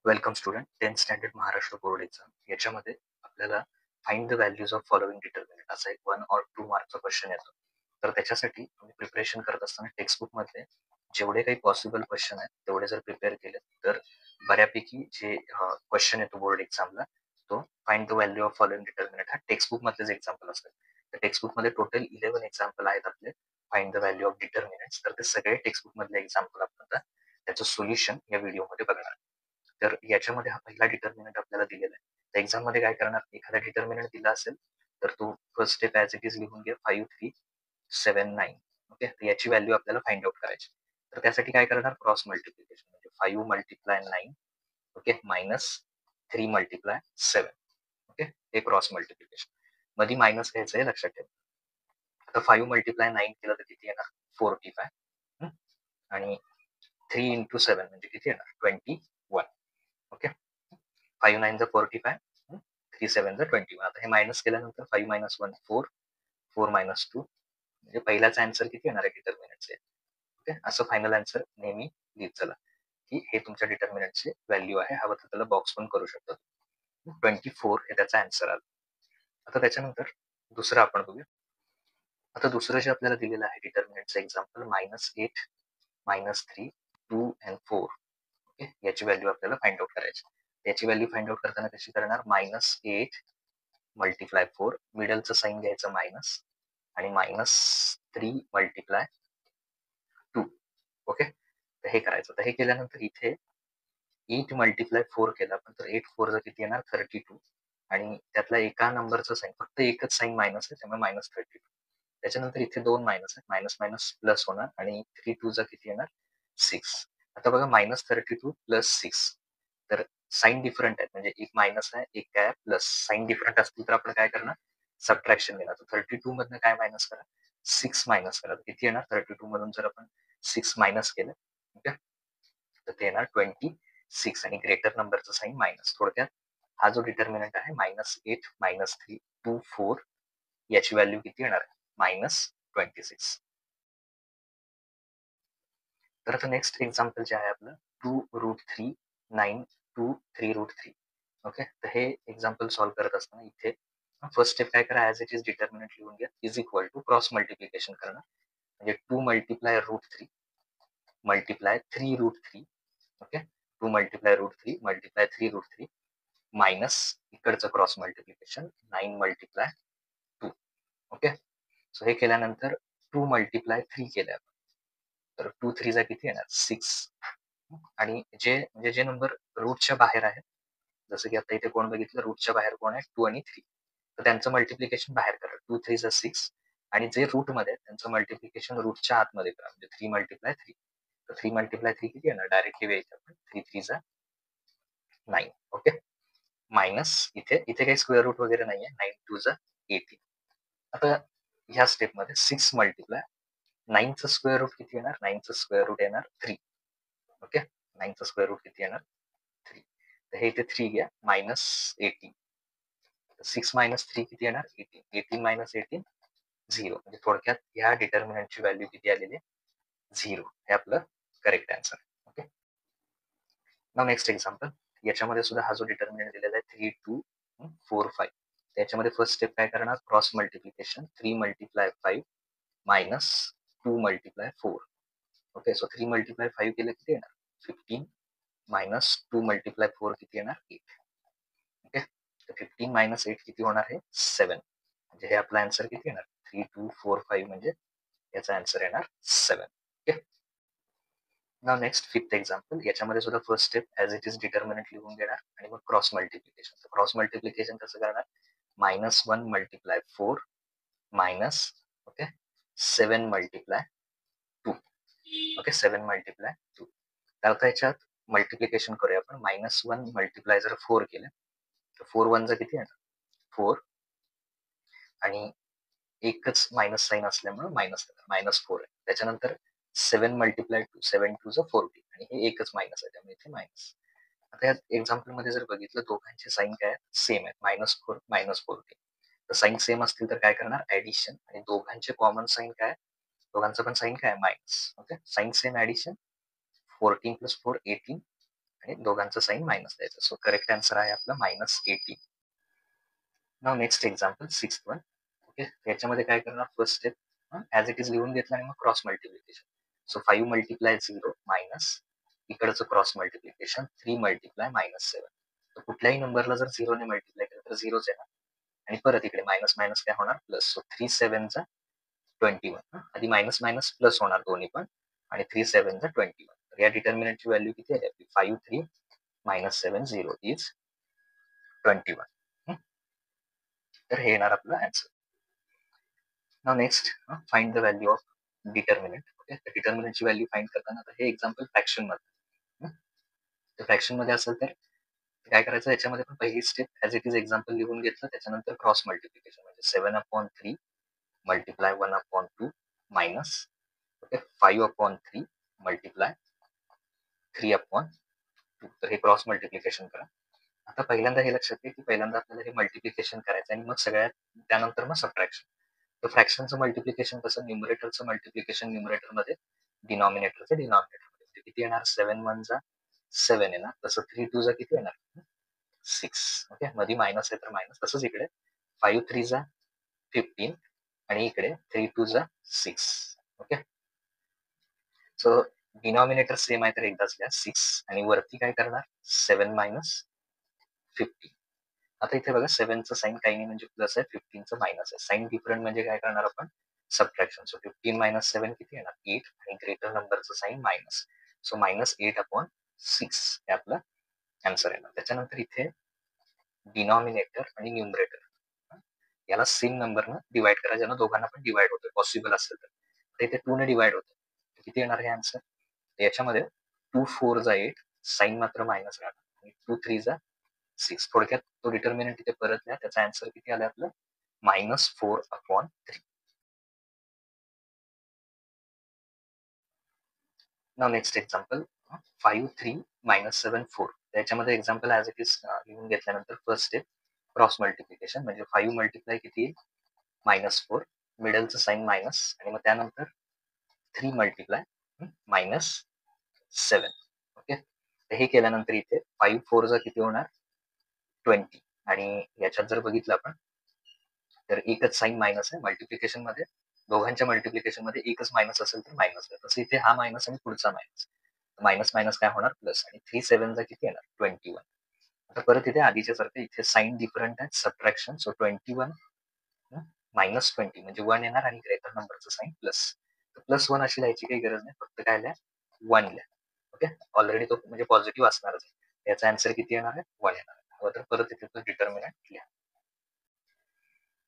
Welcome student 10th standard Maharashtra board exam याच्यामध्ये आपल्याला find the values of following determinant असा एक 1 or 2 मार्कचा क्वेश्चन येतो. तर त्याच्यासाठी तुम्ही प्रिपरेशन करत असताना टेक्स्टबुक मध्ये जेवढे काही पॉसिबल क्वेश्चन आहेत तेवढे जर प्रिपेअर केले तर बऱ्यापैकी जे क्वेश्चन येतो बोर्ड एक्झामला तो find the value of following determinant हा टेक्स्टबुक मधलेच एक्झाम्पल असतात. तर टेक्स्टबुक मध्ये टोटल 11 एक्झाम्पल आहेत आपले find the value of determinants. तर ते सगळे टेक्स्टबुक मधले एक्झाम्पल आपण आता त्याचं सोल्युशन या व्हिडिओमध्ये बघणार. तर याच्यामध्ये हा पहिला डिटर्मिनंट आपल्याला दिलेला आहे. तर एक्झाम मध्ये काय करणार, एखादा डिटर्मिनंट दिला असेल तर तो first step as it is लिहून घ्या 5379. ओके, तर याची व्हॅल्यू आपल्याला फाइंड आउट करायची. तर त्यासाठी काय करणार, क्रॉस मल्टिप्लिकेशन म्हणजे 5 multiply 9 okay minus 3 multiply 7. Okay, हे क्रॉस मल्टिप्लिकेशन मध्ये मायनस घ्यायचं आहे, लक्षात ठेवा. आता 5 मल्टिप्लाय 9 केलं तर किती येणार, 45. आणि 3 इंटू 7 म्हणजे किती येणार, 21. ओके, 5 9 45, 3 7 21. आता हे मायनस केल्यानंतर 5 minus 1 4, 4 minus 2 म्हणजे पहिलाच आन्सर किती येणार आहे डिटर्मिनंटचे. ओके, असं फायनल आन्सर नेहमी लिहित चला की हे तुमच्या डिटर्मिनंटचे व्हॅल्यू आहे. हवं तर त्याला बॉक्स पण करू शकतो. 24 हे त्याचा आन्सर आला. आता त्याच्यानंतर दुसरं आपण बघूया. आता दुसरं जे आपल्याला दिलेलं आहे डिटर्मिनंटचं एक्झाम्पल -8 -3 2 and 4. ओके, याची व्हॅल्यू आपल्याला फाइंड आउट करायची. याची व्हॅल्यू फाइंड आउट करताना कशी करणार, -8 मल्टिप्लाय 4, मिडलचं साईन घ्यायचं मायनस, आणि -3 मल्टिप्लाय 2. ओके, तर हे करायचं. तर हे केल्यानंतर इथे 8 मल्टिप्लाय 4 केला आपण तर 8 4 किती येणार, 32. आणि त्यातला एका नंबरचं साईन फक्त एकच साईन मायनस आहे, त्यामुळे -32. त्याच्यानंतर इथे 2 मायनस आहे, मायनस मायनस प्लस होणार आणि 3 2 किती येणार, 6. आता बघा -32 प्लस 6, तर साईन डिफरंट आहे, म्हणजे एक मायनस आहे एक काय प्लस. साईन डिफरंट असतील तर आपण काय करणार, सबट्रॅक्शन घेणार. तर 32 मधनं काय मायनस करा, 6 मायनस करा. किती येणार, 32 मधून जर आपण 6 मायनस केलं ओके तर ते येणार 26 आणि ग्रेटर नंबरचं साईन मायनस. थोडक्यात हा जो डिटर्मिनंट आहे -8 -3 2 4 याची व्हॅल्यू किती येणार, -26. तर आता नेक्स्ट एक्झाम्पल जे आहे आपलं 2√3 9 2 3√3. ओके, तर हे एक्झाम्पल सॉल्व्ह करत असताना इथे फर्स्ट स्टेप काय करा, ऍज इट इज डिटर्मिनंट लिहून घ्या, is equal to cross multiplication करणार. म्हणजे 2 multiply √3 multiply 3√3. Okay, 2 multiply √3 multiply 3√3 minus इकडचं cross multiplication 9 multiply 2. Okay, so हे केल्यानंतर 2 मल्टिप्लाय 3 केल्या तर 2 3 किती येणार, 6. आणि जे नंबर रूटच्या बाहेर आहेत, जसं की आता इथे कोण बघितलं, रूटच्या बाहेर कोण आहे, 2 आणि 3, तर त्यांचं मल्टिप्लिकेशन बाहेर करा. 2 3 6. आणि जे रूट मध्ये त्यांचं मल्टिप्लिकेशन रूटच्या आतमध्ये करा, म्हणजे 3 मल्टिप्लाय 3. तर 3 मल्टिप्लाय 3 किती येणार, डायरेक्टली वेळेचं आपण 3 3 9. ओके, मायनस इथे काही स्क्वेअर रूट वगैरे नाहीये, 9 2 18. आता ह्या स्टेपमध्ये 6 मल्टिप्लाय 9चं स्क्वेअर रूट किती येणार, 9चं स्क्वेअर रूट येणार 3. ओके, 9चं स्क्वेअर रूट किती येणार, 3. तर हे इथे 3 घ्या, -18. 6 मायनस 3 किती येणार, 18. 18 मायनस 18 0. म्हणजे थोडक्यात ह्या डिटर्मिनंटची व्हॅल्यू किती आलेली आहे, 0. हे आपलं करेक्ट आन्सर. ओके, नाव नेक्स्ट एक्झाम्पल. याच्यामध्ये सुद्धा हा जो डिटर्मिनंट दिलेला आहे 3 2 4 5. त्याच्यामध्ये फर्स्ट स्टेप काय करणार, cross multiplication 3 multiply 5 minus 2 multiply 4. Okay, so 3 multiply 5 केलं किती येणार, 15 मायनस 2 मल्टिप्लाय 4 किती येणार, 8. ओके, तर 15 मायनस 8 किती होणार आहे, 7. म्हणजे हे आपला आन्सर किती येणार, 3 2 4 5 म्हणजे याचा आन्सर येणार 7. ओके, नाव नेक्स्ट फिफ्थ एक्झाम्पल. याच्यामध्ये सुद्धा first step as it is determinant लिहून घेणार आणि मग क्रॉस मल्टिप्लिकेशन. क्रॉस मल्टिप्लिकेशन कसं करणार, -1 multiply 4 minus okay 7 multiply 2. Okay, 7 multiply 2. तर आता याच्यात मल्टिप्लिकेशन करूया आपण. -1 मल्टिप्लाय जर 4 केलं तर 4 1 किती येणार, 4. आणि एकच मायनस साईन असल्यामुळे -4 आहे. त्याच्यानंतर 7 मल्टिप्लाय 2 7 2 40 आणि हे एकच मायनस आहे, त्यामुळे इथे मायनस. आता या एक्झाम्पल मध्ये जर बघितलं, दोघांचे साईन काय सेम आहेत, -4 -40. तर साईन सेम असतील तर काय करणार, ऍडिशन. आणि दोघांचे कॉमन साईन काय, दोघांचं पण साईन काय, minus. Okay, sign same addition 14 + 4 18 आणि दोघांचं साईन मायनस द्यायचं. सो करेक्ट आन्सर आहे आपला -18. Now next example 6th one. Okay, याच्यामध्ये काय करणार, first step as it is लिहून घेतलं आणि मग cross multiplication. So 5 multiply 0 minus इकडचं क्रॉस मल्टिप्लिकेशन 3 मल्टिप्लाय -7. तर कुठल्याही नंबरला जर 0 ने मल्टिप्लाय केलं तर 0च येणार आणि परत इकडे मायनस मायनस काय होणार प्लस. सो 3 7 चा 21. आधी मायनस मायनस प्लस होणार दोन्ही पण आणि 3 7 चा 21. तर या डिटर्मिनंटची व्हॅल्यू किती आहे आपली 5 3 -7 0 इज 21. तर हे येणार आपलं answer. Now next find the value of determinant. Okay, डिटर्मिनंटची व्हॅल्यू फाइंड करताना आता हे एक्झाम्पल फ्रॅक्शन मध्ये. तर फ्रॅक्शन मध्ये असेल तर काय करायचं, याच्यामध्ये पण पहिली step as it is example लिहून घेतलं, त्याच्यानंतर क्रॉस मल्टिप्लिकेशन म्हणजे 7/3 मल्टिप्लाय 1/2 मायनस ओके 5/3 मल्टिप्लाय 3/2. तर हे क्रॉस मल्टिप्लिकेशन करा. आता पहिल्यांदा हे लक्षात घ्या की पहिल्यांदा आपल्याला हे मल्टिप्लिकेशन करायचं आणि मग सगळ्यात त्यानंतर मग सबट्रॅक्शन. तर फ्रॅक्शनचं मल्टिप्लिकेशन कसं, न्यूमरेटरचं मल्टिप्लिकेशन न्यूमरेटरमध्ये, डिनॉमिनेटरचं डिनॉमिनेटरमध्ये. म्हणजे किती येणार 7 1 जा 7 येणार, तसं 3 2 जा किती येणार 6. ओके, मध्ये मायनस आहे तर मायनस. तसंच इकडे 5 3 जा 15 आणि इकडे 3 2 जा 6. ओके, सो डिनॉमिनेटर सेम आहे तर एकदाच घ्या 6 आणि वरती काय करणार 7 -15. आता इथे बघा 7चं साईन काही नाही म्हणजे प्लस आहे, 15चं मायनस आहे. साईन डिफरंट म्हणजे काय करणार आपण सबट्रॅक्शन. सो 15 - 7 किती येणार 8 आणि ग्रेटर नंबरचं साईन मायनस. सो -8/6 हे आपलं आन्सर येणार. त्याच्यानंतर इथे डिनॉमिनेटर आणि न्यूमरेटर याला सेम नंबरनं डिवाइड करा, ज्यानं दोघांना पण डिवाइड होतं पॉसिबल असेल तर. इथे 2 ने डिवाइड होतं. किती येणार हे आन्सर, याच्यामध्ये 2 4 जा 8 साईन मात्र मायनस राहणार आणि 2 3 जा 6. थोडक्यात तो डिटर्मिनंट इथे परत लिहा. त्याचा आन्सर किती आला आपलं -4/3. नाव नेक्स्ट एक्झाम्पल 5 3 -7 4. त्याच्यामध्ये एक्झाम्पल ॲज इट इज लिहून घेतल्यानंतर फर्स्ट स्टेप क्रॉस मल्टिप्लिकेशन म्हणजे 5 मल्टिप्लाय किती -4 मिडलचं साईन मायनस आणि मग त्यानंतर 3 मल्टिप्लाय -7. ओके, तर हे केल्यानंतर इथे 5 4 जा किती होणार 20 आणि याच्यात जर बघितलं आपण तर एकच साईन मायनस आहे मल्टिप्लिकेशन मध्ये. दोघांच्या मल्टिप्लिकेशन मध्ये एकच मायनस असेल तर मायनस आहे, तसं इथे हा मायनस आणि पुढचा मायनस. मायनस मायनस काय होणार प्लस आणि 3 7 चा किती येणार 21. आता परत इथे आधीच्या सारखं इथे साईन डिफरंट आहे सबट्रॅक्शन. सो 21 -20 म्हणजे 1 येणार आणि ग्रेटर नंबरचं साईन प्लस. +1 अशी लिहायची काही गरज नाही, फक्त काय लिहा 1 लिहा. ओके, ऑलरेडी तो म्हणजे पॉझिटिव्ह असणारच. याचा आन्सर किती येणार आहे 1 येणार आहे. तर परत इथे तो डिटर्मिनंट लिहा.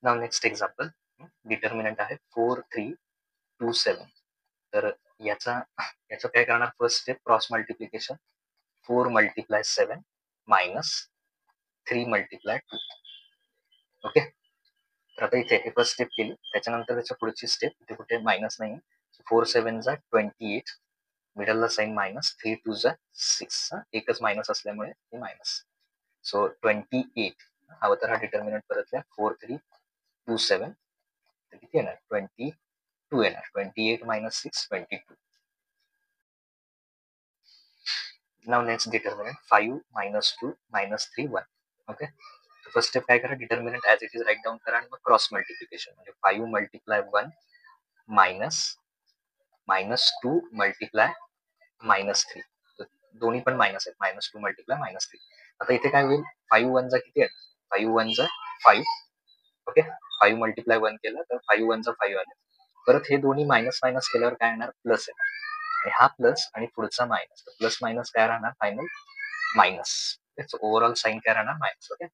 नाव नेक्स्ट एक्झाम्पल डिटर्मिनंट आहे 4 3 2 7. तर याचं काय करणार first step cross multiplication 4 multiply 7 minus 3 multiply 2. Okay, तर आता इथे हे फर्स्ट स्टेप केली. त्याच्यानंतर त्याच्या पुढची स्टेप इथे कुठे मायनस नाही. 4 7 जा 28 मिडलला साईन मायनस 3 2 जा 6. एकच मायनस असल्यामुळे हे मायनस. सो 28 हवं तर हा डिटर्मिनंट परत लिहा 4 3 2 7 तर किती येणार 22 येणार. 28 - 6 22. Now next determinant 5 -2 -3 1. Okay, first step काय करा determinant as it is right down करा आणि मग क्रॉस मल्टिप्लिकेशन म्हणजे 5 मल्टिप्लाय 1 मायनस -2 मल्टिप्लाय -3. दोन्ही पण मायनस आहेत -2 मल्टिप्लाय -3. आता इथे काय होईल 5 1 जा किती आहे 5 1 जा 5. ओके, 5 मल्टिप्लाय 1 केलं तर 5 1 जा 5 आले. परत हे दोन्ही मायनस मायनस केल्यावर काय येणार प्लस येणार आणि हा प्लस आणि पुढचा मायनस. प्लस मायनस काय राहणार फायनल मायनस. ओव्हरऑल साईन काय राहणार मायनस. ओके,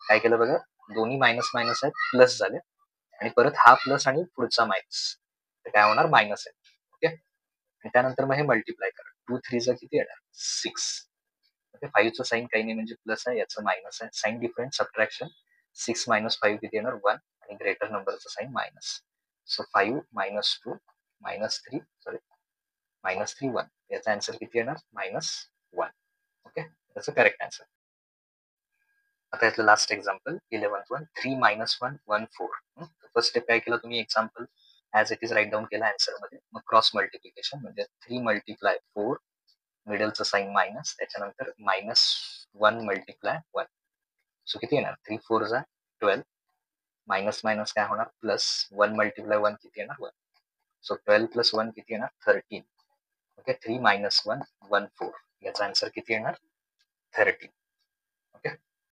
काय केलं बघा दोन्ही मायनस मायनस आहेत प्लस झाले आणि परत हा प्लस आणि पुढचा मायनस तर काय होणार मायनस आहे. ओके, आणि त्यानंतर मग हे मल्टिप्लाय करा 2 3 चा किती येणार 6. ओके, 5चं साईन काही नाही म्हणजे प्लस आहे, याचं मायनस आहे. साईन डिफरंट सबट्रॅक्शन 6 - 5 किती येणार 1 आणि ग्रेटर नंबरचं साईन मायनस. सो 5 -2 -3 सॉरी -3 1 याचा आन्सर किती येणार -1. ओके, त्याचं करेक्ट आन्सर. आता यातलं last example 11th one 3 - 1 1 4. First step काय केलं तुम्ही example as it is right down केला आन्सर मध्ये. मग क्रॉस मल्टिप्लिकेशन म्हणजे 3 मल्टिप्लाय 4 मिडलचं साईन मायनस, त्याच्यानंतर -1 मल्टिप्लाय 1. सो किती येणार? 3 4 जा 12, मायनस मायनस काय होणार? प्लस 1 मल्टिप्लाय 1 किती येणार? 1. सो 12 प्लस 1 किती येणार? 13. ओके, 3 - 1 1 4. याचा आन्सर किती येणार? 13. ओके.